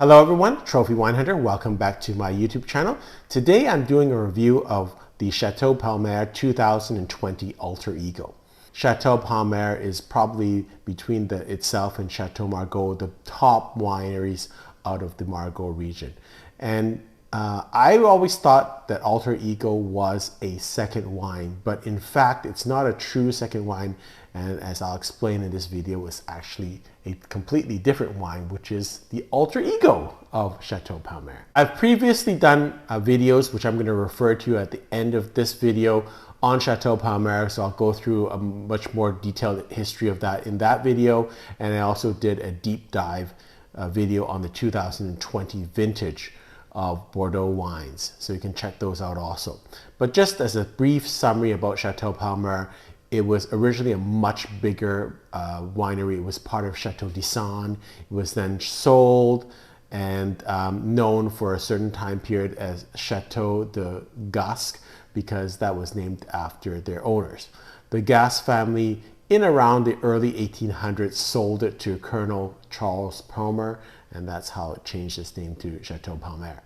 Hello everyone, Trophy Wine Hunter. Welcome back to my YouTube channel. Today I'm doing a review of the Chateau Palmer 2020 Alter Ego. Chateau Palmer is probably between itself and Chateau Margaux the top wineries out of the Margaux region. And I always thought that Alter Ego was a second wine, but in fact it's not a true second wine, and as I'll explain in this video, it's actually a completely different wine, which is the Alter Ego of Chateau Palmer. I've previously done videos, which I'm going to refer to at the end of this video, on Chateau Palmer, so I'll go through a much more detailed history of that in that video, and I also did a deep dive video on the 2020 vintage of Bordeaux wines, so you can check those out also. But just as a brief summary about Chateau Palmer, it was originally a much bigger winery. It was part of Chateau de Gascq. It was then sold and known for a certain time period as Chateau de Gascq because that was named after their owners. The Gascq family in around the early 1800s sold it to Colonel Charles Palmer, and that's how it changed its name to Chateau Palmer.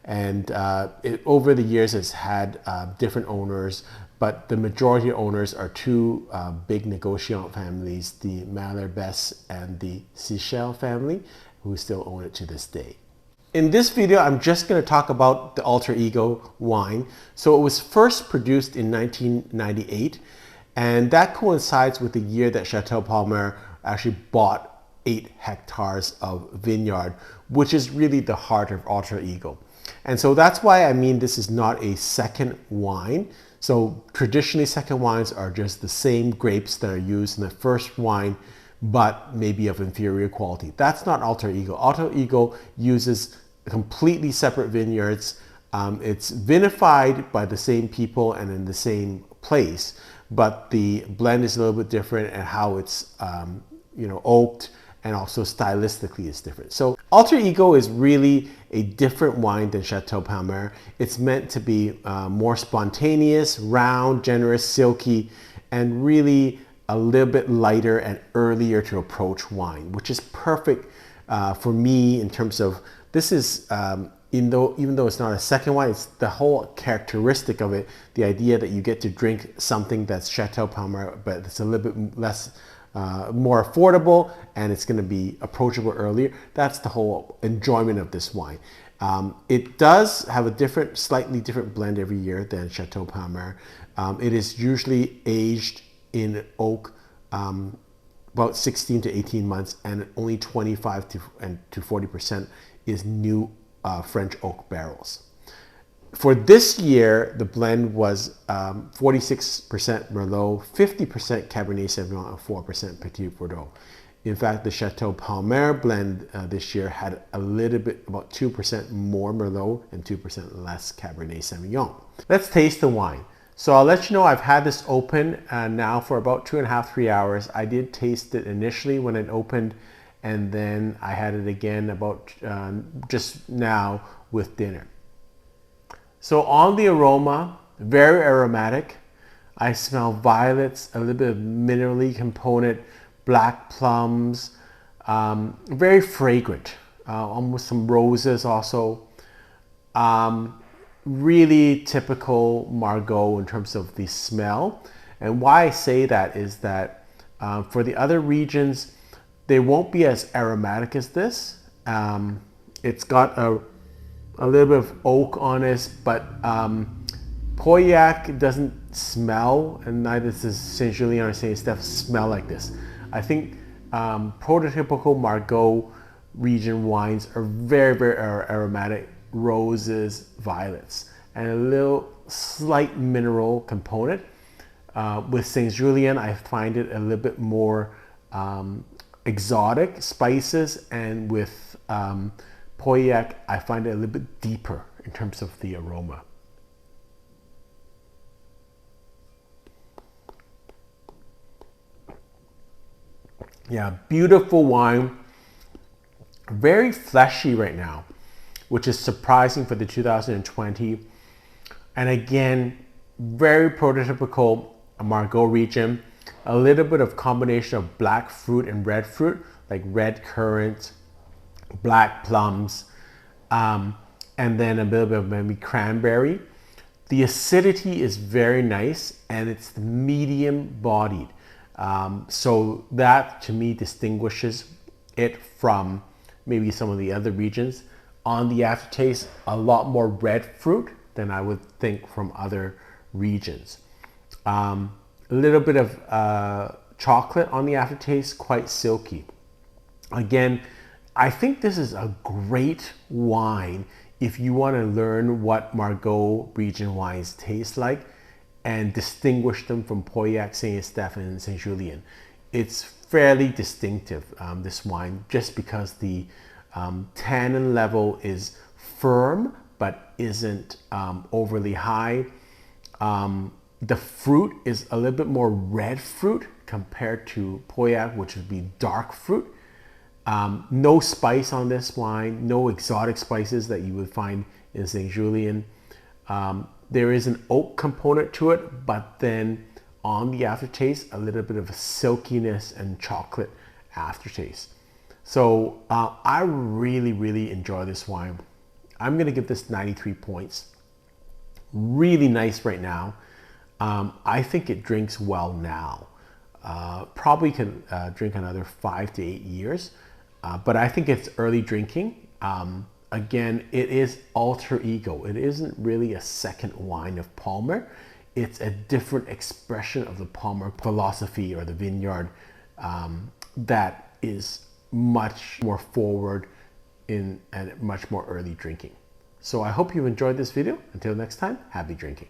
And over the years it's had different owners, but the majority owners are two big negociant families, the Mahler Besse and the Sichel family, who still own it to this day. In this video, I'm just going to talk about the Alter Ego wine. So it was first produced in 1998, and that coincides with the year that Chateau Palmer actually bought 8 hectares of vineyard, which is really the heart of Alter Ego. And so that's why I mean this is not a second wine. So traditionally second wines are just the same grapes that are used in the first wine, but maybe of inferior quality. That's not Alter Ego. Alter Ego uses completely separate vineyards. It's vinified by the same people and in the same place, but the blend is a little bit different, and how it's oaked and also stylistically is different. So Alter Ego is really a different wine than Chateau Palmer. It's meant to be more spontaneous, round, generous, silky, and really a little bit lighter and earlier to approach wine, which is perfect for me in terms of this is, even though it's not a second wine, it's the whole characteristic of it, the idea that you get to drink something that's Chateau Palmer, but it's a little bit less more affordable, and it's going to be approachable earlier. That's the whole enjoyment of this wine. It does have a slightly different blend every year than Chateau Palmer. It is usually aged in oak about 16 to 18 months, and only 25 to 40% is new French oak barrels. For this year, the blend was 46% Merlot, 50% Cabernet Sauvignon, and 4% Petit Verdot. In fact, the Chateau Palmer blend this year had a little bit, about 2% more Merlot and 2% less Cabernet Sauvignon. Let's taste the wine. So I'll let you know I've had this open now for about 2.5–3 hours. I did taste it initially when it opened, and then I had it again about just now with dinner. So on the aroma, very aromatic. I smell violets, a little bit of minerally component, black plums, very fragrant, almost some roses also. Really typical Margaux in terms of the smell. And why I say that is that for the other regions, they won't be as aromatic as this. It's got a little bit of oak on it, but Pauillac doesn't smell, and neither does Saint Julien or Saint Steph smell like this. I think prototypical Margaux region wines are very, very aromatic, roses, violets, and a little slight mineral component. With Saint Julien, I find it a little bit more exotic spices, and with Pauillac, I find it a little bit deeper in terms of the aroma. Yeah, beautiful wine. Very fleshy right now, which is surprising for the 2020. And again, very prototypical Margaux region. A little bit of combination of black fruit and red fruit, like red currant, black plums, and then a little bit of maybe cranberry. The acidity is very nice and it's medium bodied. So that to me distinguishes it from maybe some of the other regions. On the aftertaste, a lot more red fruit than I would think from other regions. A little bit of chocolate on the aftertaste, quite silky. Again, I think this is a great wine if you want to learn what Margaux region wines taste like and distinguish them from Pauillac, Saint-Estèphe, and Saint-Julien. It's fairly distinctive, this wine, just because the tannin level is firm but isn't overly high. The fruit is a little bit more red fruit compared to Pauillac, which would be dark fruit. No spice on this wine, no exotic spices that you would find in Saint-Julien. There is an oak component to it, but then on the aftertaste, a little bit of a silkiness and chocolate aftertaste. So I really, really enjoy this wine. I'm gonna give this 93 points. Really nice right now. I think it drinks well now. Probably can drink another 5 to 8 years, but I think it's early drinking. Again, it is alter ego. It isn't really a second wine of Palmer. It's a different expression of the Palmer philosophy or the vineyard that is much more forward in and much more early drinking. So I hope you enjoyed this video. Until next time, happy drinking.